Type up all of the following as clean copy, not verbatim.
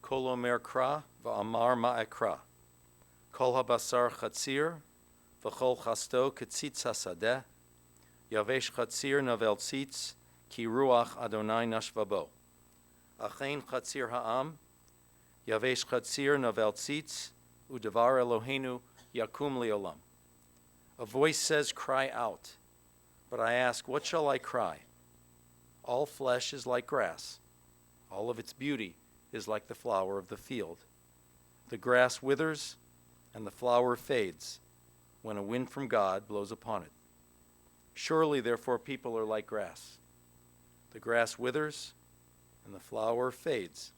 Kol omer kra va'amar ma'ekra. Kol habasar chatzir v'chol chasto ketzitz hasadeh. Yavesh chatzir navel tzitz ki ruach Adonai nashvabo. Achein chatzir ha'am. Yavesh chatzir navel tzitz u'devar Eloheinu yakum li'olam. A voice says, cry out. But I ask, what shall I cry? All flesh is like grass. All of its beauty is like the flower of the field. The grass withers and the flower fades when a wind from God blows upon it. Surely, therefore, people are like grass. The grass withers and the flower fades,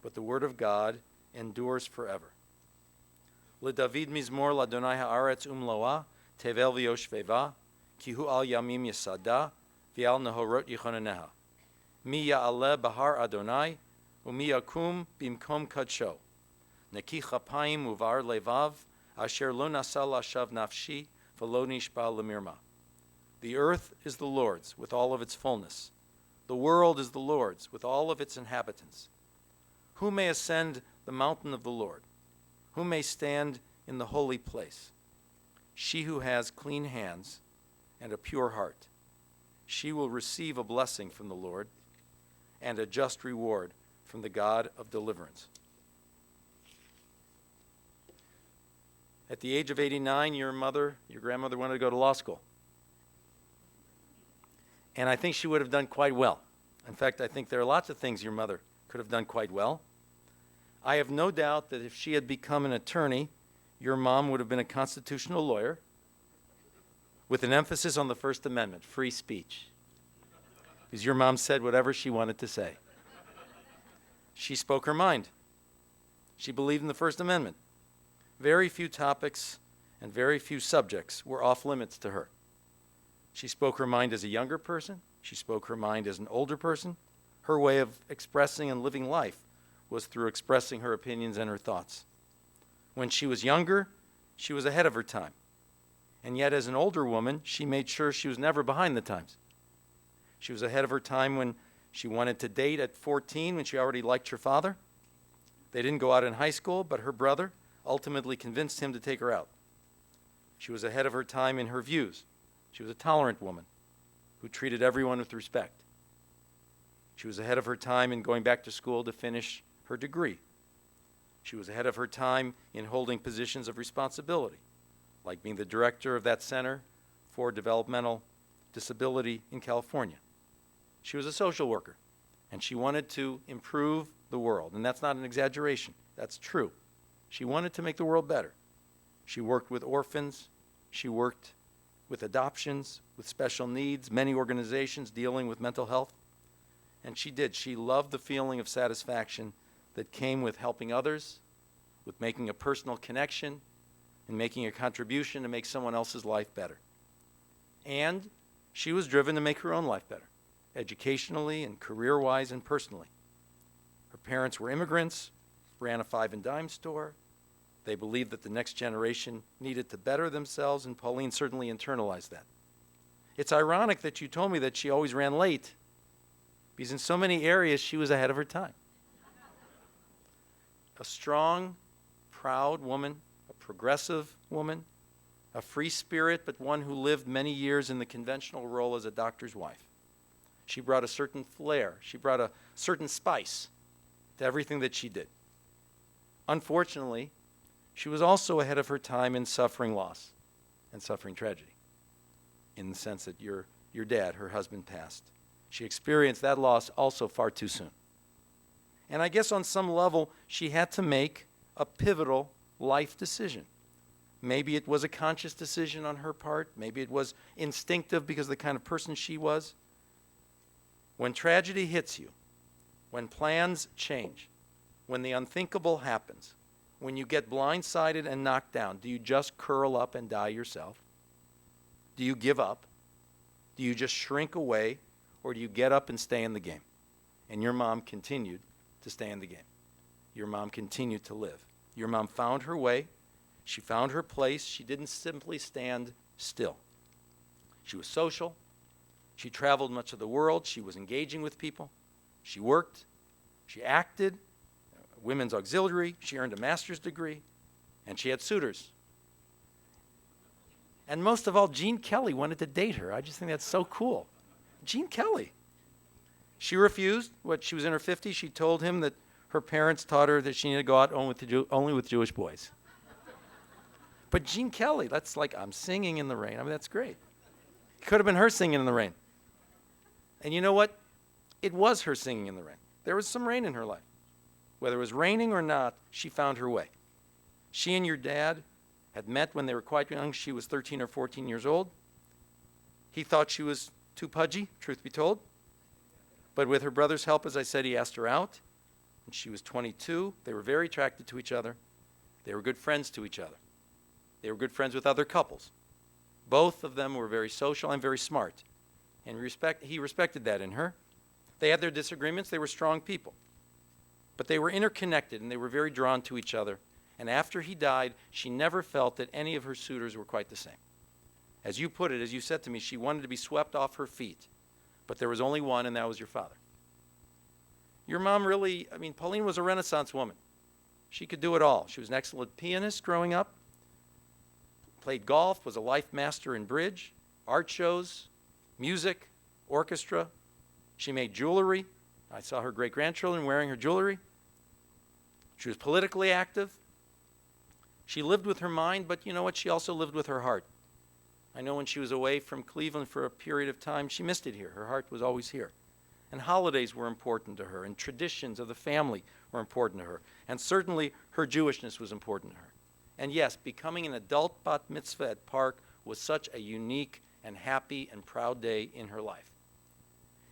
but the word of God endures forever. LeDavid mizmor l'Adonai ha'aretz umloa tevel v'yoshveva ki hu al yamim yesada v'al nehorot yichonaneha. Mi ya'aleh bahar Adonai u'mi yakum bimkom kadsho. Neki chapayim uvar levav asher lo nasa lashav nafshi v'lo nishba lemirma. The earth is the Lord's with all of its fullness. The world is the Lord's with all of its inhabitants. Who may ascend the mountain of the Lord? Who may stand in the holy place? She who has clean hands and a pure heart. She will receive a blessing from the Lord and a just reward from the God of deliverance. At the age of 89, your grandmother wanted to go to law school. And I think she would have done quite well. In fact, I think there are lots of things your mother could have done quite well. I have no doubt that if she had become an attorney, your mom would have been a constitutional lawyer with an emphasis on the First Amendment, free speech. Because your mom said whatever she wanted to say. She spoke her mind. She believed in the First Amendment. Very few topics and very few subjects were off limits to her. She spoke her mind as a younger person. She spoke her mind as an older person. Her way of expressing and living life was through expressing her opinions and her thoughts. When she was younger, she was ahead of her time. And yet, as an older woman, she made sure she was never behind the times. She was ahead of her time when she wanted to date at 14, when she already liked her father. They didn't go out in high school, but her brother ultimately convinced him to take her out. She was ahead of her time in her views. She was a tolerant woman who treated everyone with respect. She was ahead of her time in going back to school to finish her degree. She was ahead of her time in holding positions of responsibility, like being the director of that Center for Developmental Disability in California. She was a social worker, and she wanted to improve the world. And that's not an exaggeration. That's true. She wanted to make the world better. She worked with orphans. She worked with adoptions, with special needs, many organizations dealing with mental health. And she did. She loved the feeling of satisfaction that came with helping others, with making a personal connection, and making a contribution to make someone else's life better. And she was driven to make her own life better, educationally and career-wise and personally. Her parents were immigrants, ran a five-and-dime store. They believed that the next generation needed to better themselves, and Pauline certainly internalized that. It's ironic that you told me that she always ran late, because in so many areas she was ahead of her time. A strong, proud woman, a progressive woman, a free spirit, but one who lived many years in the conventional role as a doctor's wife. She brought a certain flair. She brought a certain spice to everything that she did. Unfortunately, she was also ahead of her time in suffering loss and suffering tragedy, in the sense that your dad, her husband, passed. She experienced that loss also far too soon. And I guess on some level, she had to make a pivotal life decision. Maybe it was a conscious decision on her part. Maybe it was instinctive because of the kind of person she was. When tragedy hits you, when plans change, when the unthinkable happens, when you get blindsided and knocked down, do you just curl up and die yourself? Do you give up? Do you just shrink away? Or do you get up and stay in the game? And your mom continued to stay in the game. Your mom continued to live. Your mom found her way. She found her place. She didn't simply stand still. She was social. She traveled much of the world. She was engaging with people. She worked. She acted. women's auxiliary. She earned a master's degree, and she had suitors. And most of all, Gene Kelly wanted to date her. I just think that's so cool. Gene Kelly. She refused. She was in her 50s. She told him that her parents taught her that she needed to go out only with Jewish boys. But Gene Kelly, that's like, I'm singing in the rain. I mean, that's great. It could have been her singing in the rain. And you know what? It was her singing in the rain. There was some rain in her life. Whether it was raining or not, she found her way. She and your dad had met when they were quite young. She was 13 or 14 years old. He thought she was too pudgy, truth be told. But with her brother's help, as I said, he asked her out. And she was 22. They were very attracted to each other. They were good friends to each other. They were good friends with other couples. Both of them were very social and very smart. And he respected that in her. They had their disagreements. They were strong people. But they were interconnected, and they were very drawn to each other. And after he died, she never felt that any of her suitors were quite the same. As you put it, as you said to me, she wanted to be swept off her feet. But there was only one, and that was your father. Your mom really, Pauline was a Renaissance woman. She could do it all. She was an excellent pianist growing up, played golf, was a life master in bridge, art shows, music, orchestra. She made jewelry. I saw her great-grandchildren wearing her jewelry. She was politically active. She lived with her mind, but you know what? She also lived with her heart. I know when she was away from Cleveland for a period of time, she missed it here. Her heart was always here. And holidays were important to her, and traditions of the family were important to her. And certainly her Jewishness was important to her. And yes, becoming an adult bat mitzvah at Park was such a unique and happy and proud day in her life.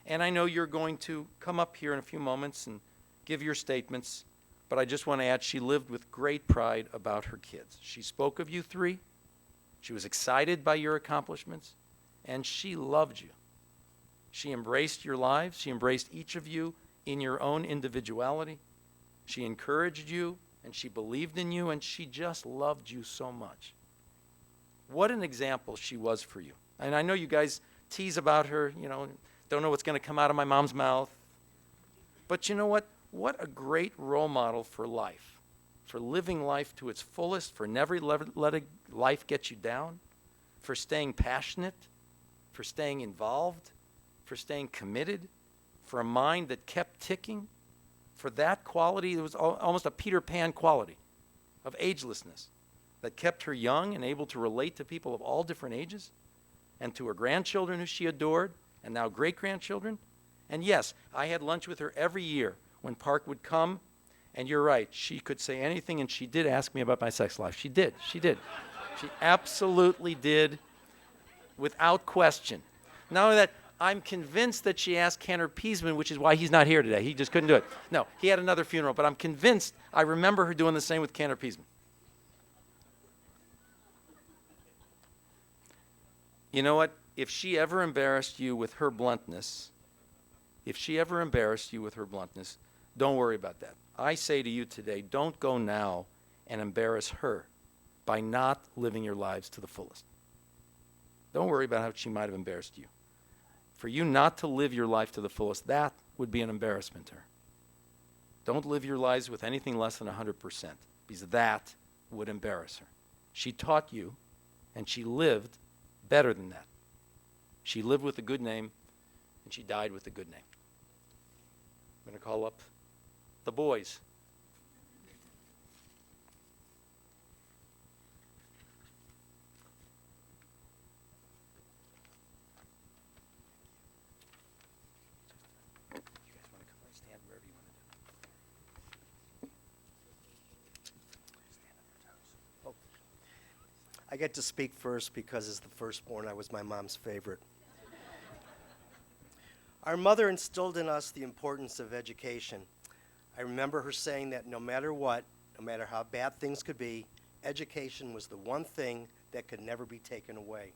And I know you're going to come up here in a few moments and give your statements, but I just want to add she lived with great pride about her kids. She spoke of you three. She was excited by your accomplishments, and she loved you. She embraced your lives. She embraced each of you in your own individuality. She encouraged you, and she believed in you, and she just loved you so much. What an example she was for you. And I know you guys tease about her, don't know what's going to come out of my mom's mouth. But you know what? What a great role model for life, for living life to its fullest, for never letting life get you down, for staying passionate, for staying involved, for staying committed, for a mind that kept ticking, for that quality. It was almost a Peter Pan quality of agelessness that kept her young and able to relate to people of all different ages, and to her grandchildren who she adored, and now great-grandchildren. And yes, I had lunch with her every year when Park would come, and you're right, she could say anything, and she did ask me about my sex life. She did. She absolutely did, without question. Not only that, I'm convinced that she asked Cantor Peasman, which is why he's not here today. He just couldn't do it. No, he had another funeral, but I'm convinced I remember her doing the same with Cantor Peasman. You know what? If she ever embarrassed you with her bluntness, don't worry about that. I say to you today, don't go now and embarrass her by not living your lives to the fullest. Don't worry about how she might have embarrassed you. For you not to live your life to the fullest, that would be an embarrassment to her. Don't live your lives with anything less than 100%, because that would embarrass her. She taught you, and she lived better than that. She lived with a good name, and she died with a good name. I'm going to call up the boys. You guys want to come and stand wherever you want to do. Stand on your toes. I get to speak first because as the firstborn, I was my mom's favorite. Our mother instilled in us the importance of education. I remember her saying that no matter what, no matter how bad things could be, education was the one thing that could never be taken away.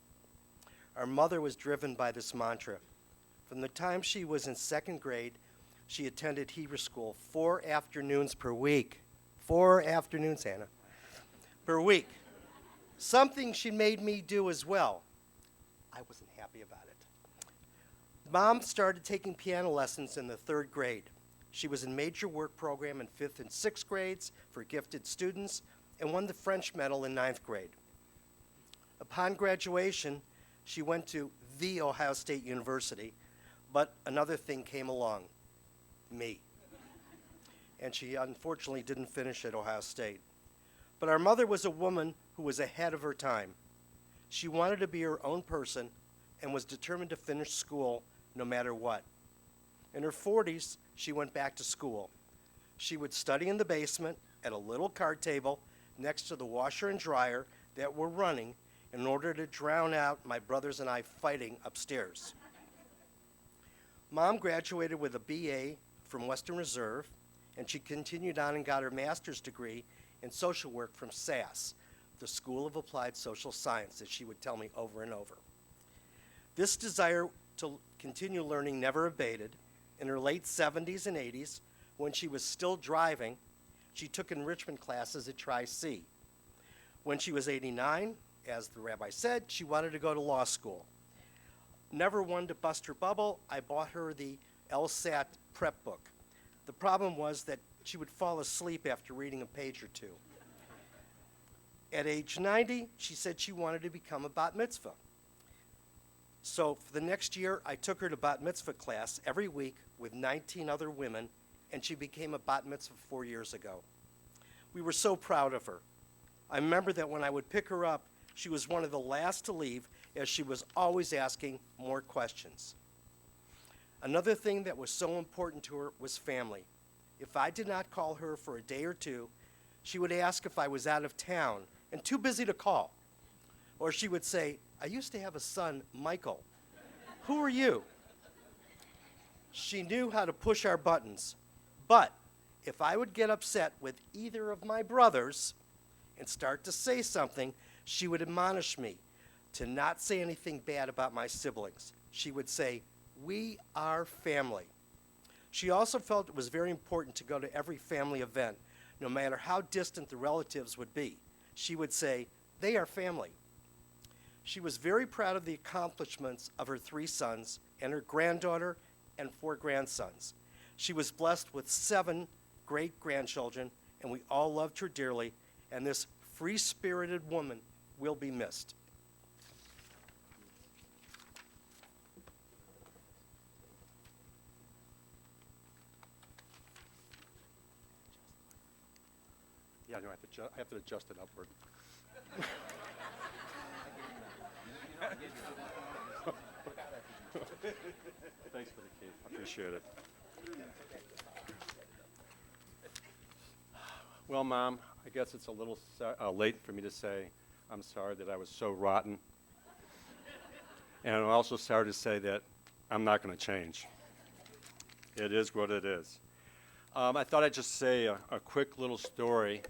Our mother was driven by this mantra. From the time she was in second grade, she attended Hebrew school 4 afternoons per week. 4 afternoons, Hannah, per week. Something she made me do as well. I wasn't happy about it. Mom started taking piano lessons in the 3rd grade. She was in major work program in 5th and 6th grades for gifted students and won the French medal in 9th grade. Upon graduation, she went to the Ohio State University, but another thing came along, me. And she unfortunately didn't finish at Ohio State. But our mother was a woman who was ahead of her time. She wanted to be her own person and was determined to finish school no matter what. In her 40s, she went back to school. She would study in the basement at a little card table next to the washer and dryer that were running in order to drown out my brothers and I fighting upstairs. Mom graduated with a BA from Western Reserve, and she continued on and got her master's degree in social work from SAS, the School of Applied Social Science, as she would tell me over and over. This desire to continue learning never abated. In her late 70s and 80s, when she was still driving, she took enrichment classes at Tri-C. When she was 89, as the rabbi said, she wanted to go to law school. Never one to bust her bubble, I bought her the LSAT prep book. The problem was that she would fall asleep after reading a page or two. At age 90, she said she wanted to become a bat mitzvah. So for the next year, I took her to bat mitzvah class every week with 19 other women, and she became a bat mitzvah 4 years ago. We were so proud of her. I remember that when I would pick her up, she was one of the last to leave, as she was always asking more questions. Another thing that was so important to her was family. If I did not call her for a day or two, she would ask if I was out of town and too busy to call. Or she would say, I used to have a son, Michael. Who are you? She knew how to push our buttons. But if I would get upset with either of my brothers and start to say something, she would admonish me to not say anything bad about my siblings. She would say, we are family. She also felt it was very important to go to every family event, no matter how distant the relatives would be. She would say, they are family. She was very proud of the accomplishments of her 3 sons and her granddaughter and 4 grandsons. She was blessed with 7 great-grandchildren, and we all loved her dearly, and this free-spirited woman will be missed. Yeah, no, I have to adjust it upward. Thanks for the cake. I appreciate it. Well, Mom, I guess it's a little late for me to say I'm sorry that I was so rotten. And I'm also sorry to say that I'm not going to change. It is what it is. I thought I'd just say a quick little story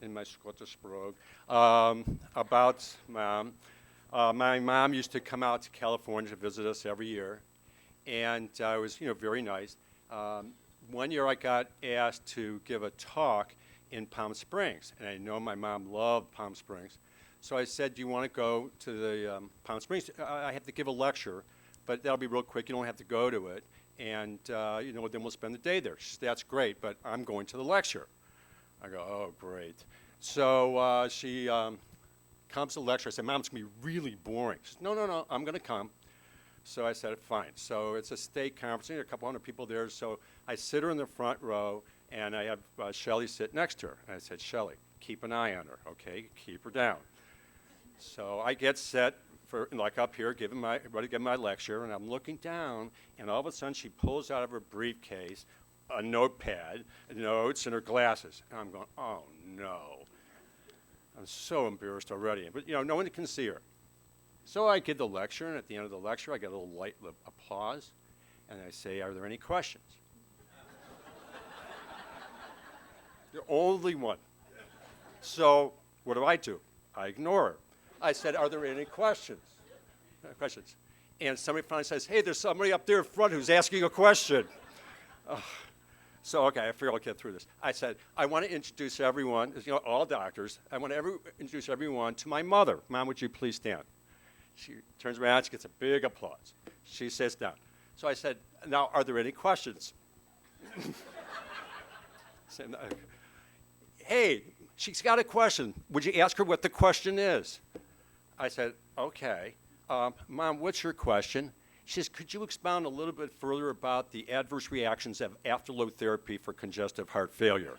in my Scottish brogue about Mom. My mom used to come out to California to visit us every year, and it was, very nice. One year I got asked to give a talk in Palm Springs, and I know my mom loved Palm Springs. So I said, do you want to go to the Palm Springs? I have to give a lecture, but that'll be real quick. You don't have to go to it. And, then we'll spend the day there. She said, that's great, but I'm going to the lecture. I go, oh, great. So she comes to the lecture. I said, Mom, it's going to be really boring. She said, no, I'm going to come. So I said, fine. So it's a state conference. There are a couple hundred people there. So I sit her in the front row, and I have Shelley sit next to her. And I said, Shelley, keep an eye on her, okay? Keep her down. So I get set for, like up here, ready to give my lecture, and I'm looking down, and all of a sudden she pulls out of her briefcase a notepad, notes, and her glasses. And I'm going, oh, no. I'm so embarrassed already. But, no one can see her. So I give the lecture, and at the end of the lecture, I get a little light applause, and I say, are there any questions? The only one. So what do? I ignore her. I said, are there any questions? Questions. And somebody finally says, hey, there's somebody up there in front who's asking a question. So, okay, I figure I'll get through this. I said, I want to introduce everyone, all doctors, I want to introduce everyone to my mother. Mom, would you please stand? She turns around, she gets a big applause. She sits down. So I said, now, are there any questions? Said, hey, she's got a question. Would you ask her what the question is? I said, okay. Mom, what's your question? She says, could you expound a little bit further about the adverse reactions of afterload therapy for congestive heart failure?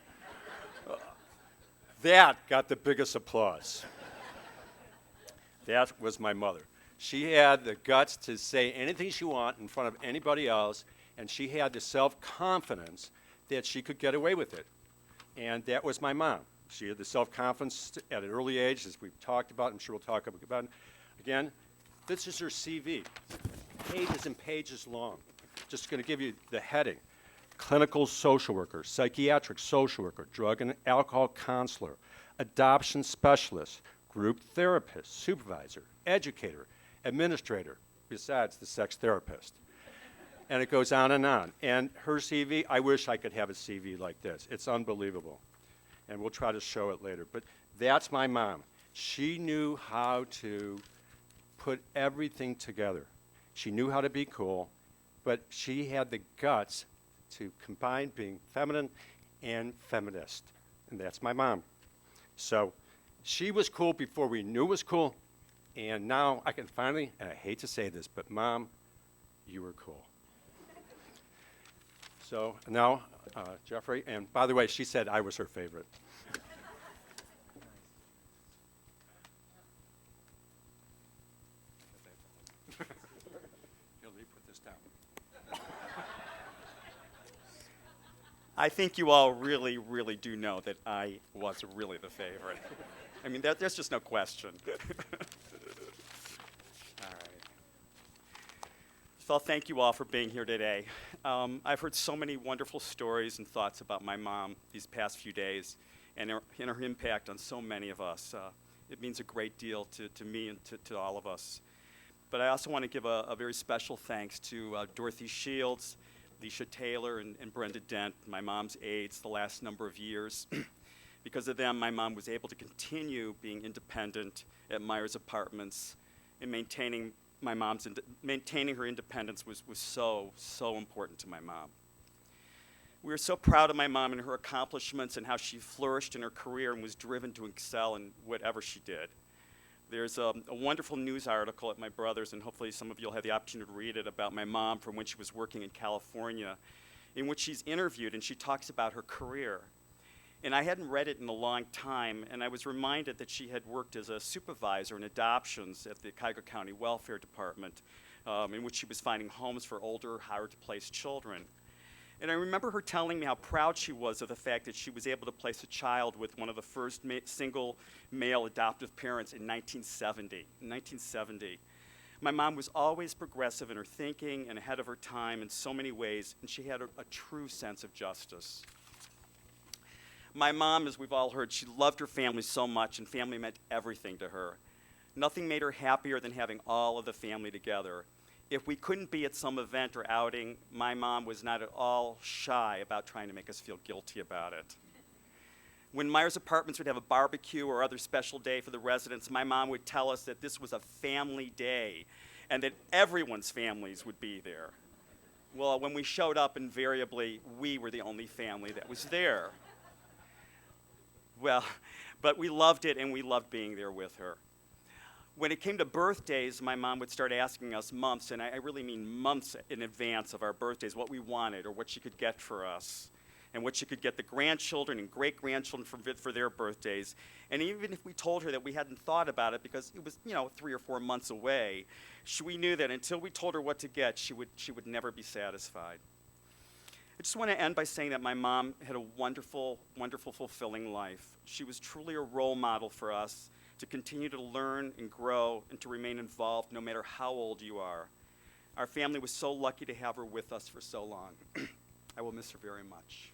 That got the biggest applause. That was my mother. She had the guts to say anything she wanted in front of anybody else, and she had the self-confidence that she could get away with it. And that was my mom. She had the self-confidence at an early age, as we've talked about. I'm sure we'll talk about it again. This is her CV, pages and pages long. Just going to give you the heading. Clinical social worker, psychiatric social worker, drug and alcohol counselor, adoption specialist, group therapist, supervisor, educator, administrator, besides the sex therapist. And it goes on. And her CV, I wish I could have a CV like this. It's unbelievable. And we'll try to show it later. But that's my mom. She knew how to put everything together. She knew how to be cool, but she had the guts to combine being feminine and feminist. And that's my mom. So she was cool before we knew it was cool. And now I can finally, and I hate to say this, but Mom, you were cool. So now, Jeffrey, and by the way, she said I was her favorite. Here, let me put this down. I think you all really, really do know that I was really the favorite. I mean, there's just no question. All right. So thank you all for being here today. I've heard so many wonderful stories and thoughts about my mom these past few days and her impact on so many of us. It means a great deal to me and to all of us. But I also want to give a very special thanks to Dorothy Shields, Leisha Taylor, and Brenda Dent, my mom's aides the last number of years. Because of them, my mom was able to continue being independent at Myers Apartments, and maintaining her independence was so important to my mom. We were so proud of my mom and her accomplishments and how she flourished in her career and was driven to excel in whatever she did. There's a wonderful news article at my brother's, and hopefully some of you will have the opportunity to read it, about my mom from when she was working in California, in which she's interviewed and she talks about her career. And I hadn't read it in a long time, and I was reminded that she had worked as a supervisor in adoptions at the Cuyahoga County Welfare Department, in which she was finding homes for older, hard-to-place children. And I remember her telling me how proud she was of the fact that she was able to place a child with one of the first single male adoptive parents in 1970. My mom was always progressive in her thinking and ahead of her time in so many ways, and she had a true sense of justice. My mom, as we've all heard, she loved her family so much, and family meant everything to her. Nothing made her happier than having all of the family together. If we couldn't be at some event or outing, my mom was not at all shy about trying to make us feel guilty about it. When Myers Apartments would have a barbecue or other special day for the residents, my mom would tell us that this was a family day and that everyone's families would be there. Well, when we showed up, invariably, we were the only family that was there. Well, but we loved it, and we loved being there with her. When it came to birthdays, my mom would start asking us months, and I really mean months in advance of our birthdays, what we wanted or what she could get for us, and what she could get the grandchildren and great-grandchildren for their birthdays. And even if we told her that we hadn't thought about it because it was, 3 or 4 months away, we knew that until we told her what to get, she would never be satisfied. I just want to end by saying that my mom had a wonderful, wonderful, fulfilling life. She was truly a role model for us to continue to learn and grow and to remain involved no matter how old you are. Our family was so lucky to have her with us for so long. I will miss her very much.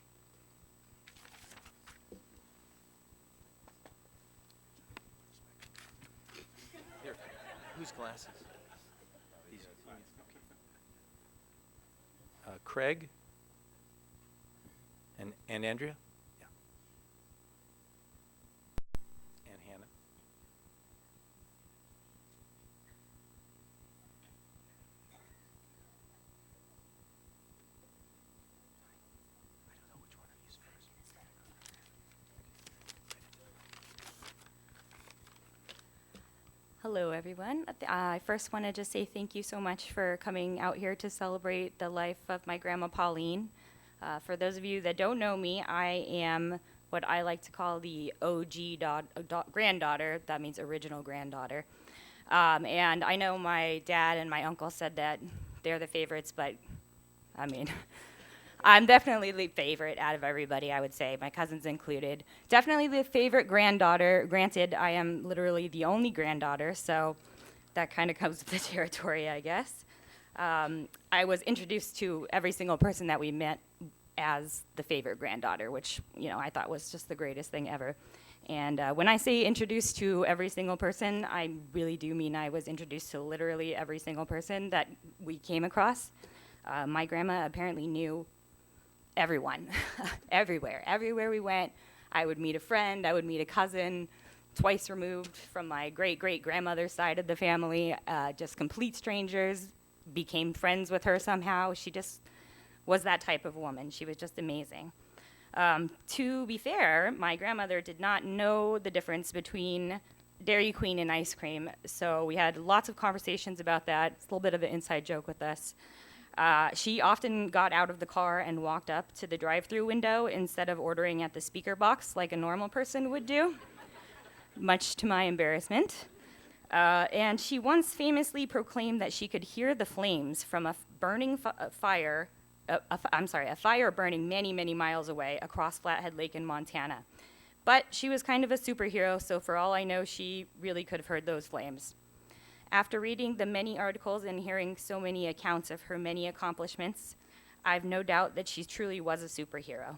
Here, whose glasses? These. Craig? And Andrea? Yeah. And Hannah? Hello, everyone. I first want to just say thank you so much for coming out here to celebrate the life of my grandma Pauline. For those of you that don't know me, I am what I like to call the OG granddaughter. That means original granddaughter. And I know my dad and my uncle said that they're the favorites, but I mean, I'm definitely the favorite out of everybody, I would say, my cousins included. Definitely the favorite granddaughter. Granted, I am literally the only granddaughter, so that kind of comes with the territory, I guess. I was introduced to every single person that we met as the favorite granddaughter, which, I thought was just the greatest thing ever. And when I say introduced to every single person, I really do mean I was introduced to literally every single person that we came across. My grandma apparently knew everyone, everywhere we went. I would meet a friend, I would meet a cousin, twice removed from my great-great-grandmother's side of the family, just complete strangers, became friends with her somehow. She just was that type of woman. She was just amazing. To be fair, my grandmother did not know the difference between Dairy Queen and ice cream, so we had lots of conversations about that. It's a little bit of an inside joke with us. She often got out of the car and walked up to the drive-through window instead of ordering at the speaker box like a normal person would do, much to my embarrassment. And she once famously proclaimed that she could hear the flames from a fire burning many, many miles away across Flathead Lake in Montana. But she was kind of a superhero, so for all I know, she really could have heard those flames. After reading the many articles and hearing so many accounts of her many accomplishments, I've no doubt that she truly was a superhero,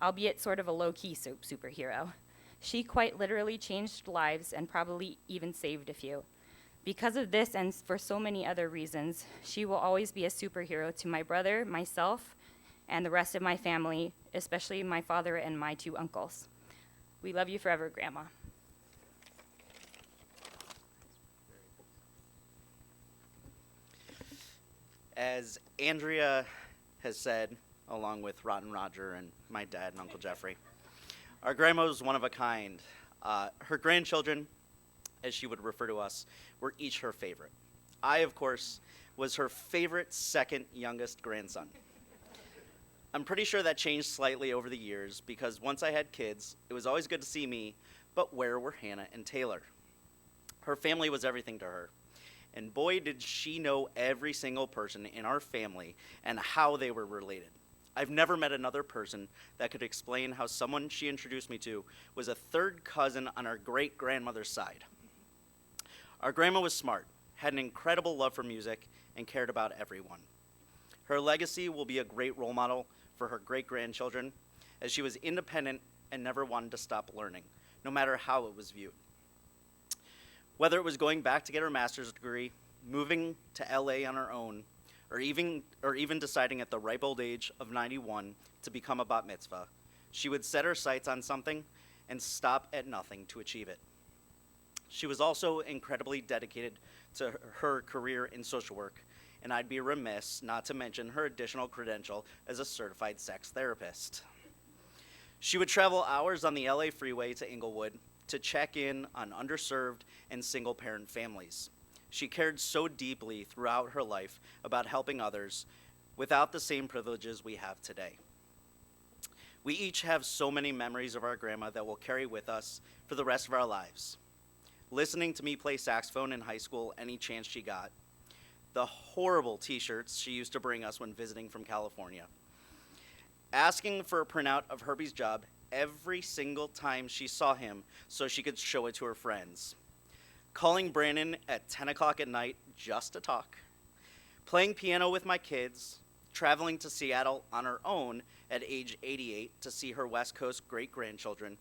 albeit sort of a low-key superhero. She quite literally changed lives and probably even saved a few. Because of this and for so many other reasons, she will always be a superhero to my brother, myself, and the rest of my family, especially my father and my two uncles. We love you forever, Grandma. As Andrea has said, along with Rotten Roger and my dad and Uncle Jeffrey, our grandma was one of a kind. Her grandchildren, as she would refer to us, were each her favorite. I, of course, was her favorite second youngest grandson. I'm pretty sure that changed slightly over the years because once I had kids, it was always good to see me, but where were Hannah and Taylor? Her family was everything to her. And boy, did she know every single person in our family and how they were related. I've never met another person that could explain how someone she introduced me to was a third cousin on our great-grandmother's side. Our grandma was smart, had an incredible love for music, and cared about everyone. Her legacy will be a great role model for her great-grandchildren, as she was independent and never wanted to stop learning, no matter how it was viewed. Whether it was going back to get her master's degree, moving to LA on her own, or even deciding at the ripe old age of 91 to become a bat mitzvah, she would set her sights on something and stop at nothing to achieve it. She was also incredibly dedicated to her career in social work, and I'd be remiss not to mention her additional credential as a certified sex therapist. She would travel hours on the LA freeway to Inglewood to check in on underserved and single-parent families. She cared so deeply throughout her life about helping others without the same privileges we have today. We each have so many memories of our grandma that we'll carry with us for the rest of our lives. Listening to me play saxophone in high school any chance she got, the horrible t-shirts she used to bring us when visiting from California, asking for a printout of Herbie's job every single time she saw him so she could show it to her friends, calling Brandon at 10 o'clock at night just to talk, playing piano with my kids, traveling to Seattle on her own at age 88 to see her West Coast great-grandchildren,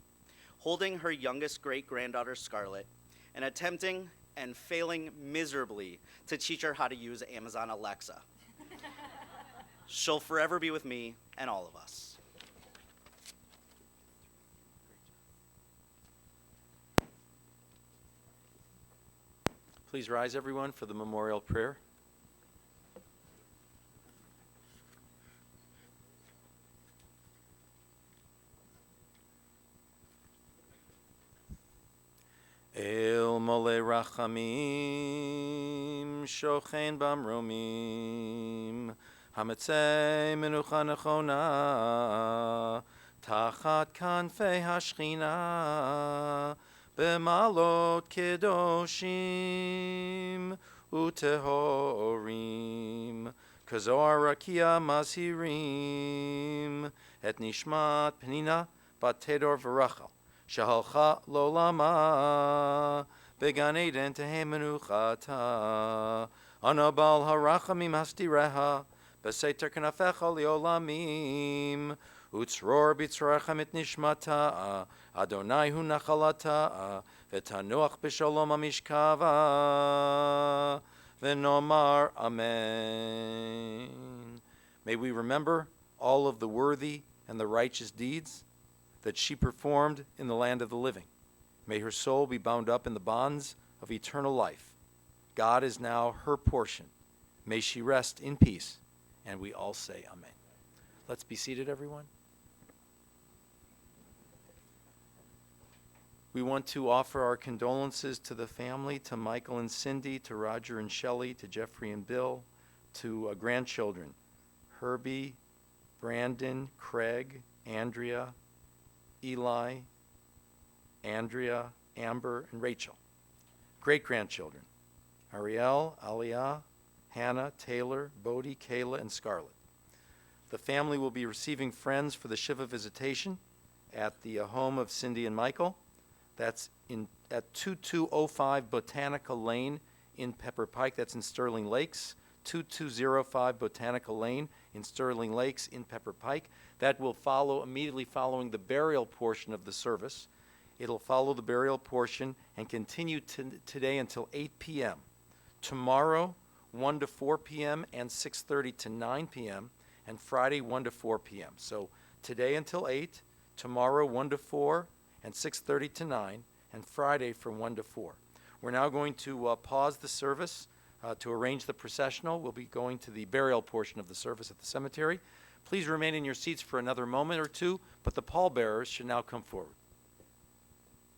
holding her youngest great-granddaughter Scarlett, and attempting and failing miserably to teach her how to use Amazon Alexa. She'll forever be with me and all of us. Please rise, everyone, for the memorial prayer. El Mole rachamim, shochen bamromim, hametzei menucha nechona, tachat kanfei hashchina, b'malot kedoshim utehorim, kazor rakia mazhirim, et nishmat penina bat Tedor v'rachel, שהלכה לעולמה, בגן עדן תהא מנוחתה. אנא בעל הרחמים הסתיריה, בסתר כנפיך לעולמים, וצרור בצרורכם את נשמתה, אדוני הוא נחלתה, ותנוח בשלום המשכבה, ונאמר amen. May we remember all of the worthy and the righteous deeds that she performed in the land of the living. May her soul be bound up in the bonds of eternal life. God is now her portion. May she rest in peace. And we all say amen. Let's be seated, everyone. We want to offer our condolences to the family, to Michael and Cindy, to Roger and Shelley, to Jeffrey and Bill, to grandchildren, Herbie, Brandon, Craig, Andrea, Eli, Andrea, Amber, and Rachel. Great-grandchildren, Ariel, Aliyah, Hannah, Taylor, Bodie, Kayla, and Scarlett. The family will be receiving friends for the Shiva visitation at the home of Cindy and Michael. That's at 2205 Botanica Lane in Pepper Pike. That's in Sterling Lakes. 2205 Botanica Lane in Sterling Lakes in Pepper Pike. That will follow immediately following the burial portion of the service. It'll follow the burial portion and continue today until 8 p.m. Tomorrow, 1 to 4 p.m. and 6:30 to 9 p.m. and Friday, 1 to 4 p.m. So today until 8, tomorrow 1 to 4 and 6:30 to 9, and Friday from 1 to 4. We're now going to pause the service to arrange the processional. We'll be going to the burial portion of the service at the cemetery. Please remain in your seats for another moment or two, but the pallbearers should now come forward.